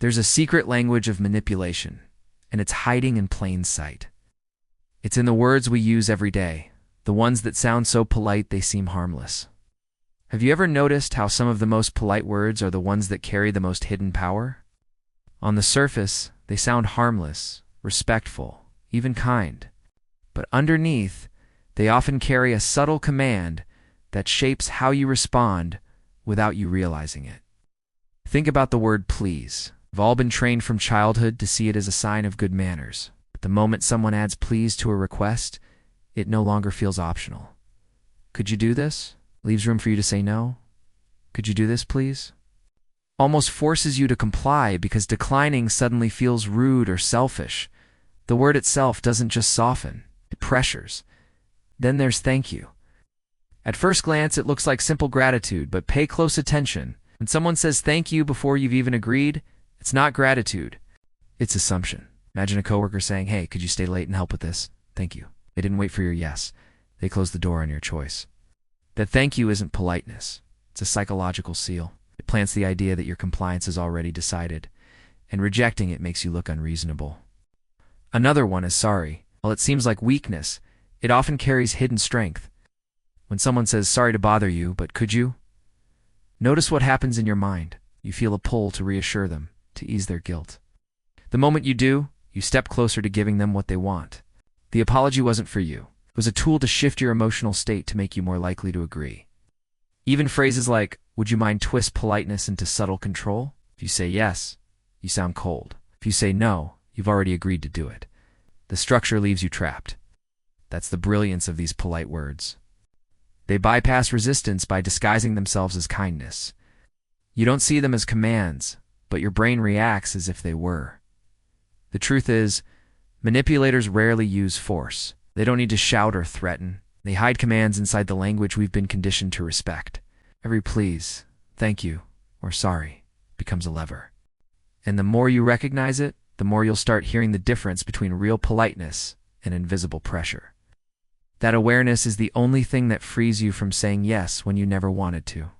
There's a secret language of manipulation, and it's hiding in plain sight. It's in the words we use every day, the ones that sound so polite they seem harmless. Have you ever noticed how some of the most polite words are the ones that carry the most hidden power? On the surface, they sound harmless, respectful, even kind. But underneath, they often carry a subtle command that shapes how you respond without you realizing it. Think about the word please. We've all been trained from childhood to see it as a sign of good manners. But the moment someone adds please to a request, it no longer feels optional. Could you do this? Leaves room for you to say no. Could you do this, please? Almost forces you to comply because declining suddenly feels rude or selfish. The word itself doesn't just soften, it pressures. Then there's thank you. At first glance, it looks like simple gratitude, but pay close attention. When someone says thank you before you've even agreed, it's not gratitude, it's assumption. Imagine a coworker saying, "Hey, could you stay late and help with this? Thank you." They didn't wait for your yes. They closed the door on your choice. That thank you isn't politeness. It's a psychological seal. It plants the idea that your compliance is already decided, and rejecting it makes you look unreasonable. Another one is sorry. While it seems like weakness, it often carries hidden strength. When someone says, "Sorry to bother you, but could you?" Notice what happens in your mind. You feel a pull to reassure them, to ease their guilt. The moment you do, you step closer to giving them what they want. The apology wasn't for you. It was a tool to shift your emotional state to make you more likely to agree. Even phrases like, "Would you mind," twist politeness into subtle control. If you say yes, you sound cold. If you say no, you've already agreed to do it. The structure leaves you trapped. That's the brilliance of these polite words. They bypass resistance by disguising themselves as kindness. You don't see them as commands, but your brain reacts as if they were. The truth is, manipulators rarely use force. They don't need to shout or threaten. They hide commands inside the language we've been conditioned to respect. Every please, thank you, or sorry becomes a lever. And the more you recognize it, the more you'll start hearing the difference between real politeness and invisible pressure. That awareness is the only thing that frees you from saying yes when you never wanted to.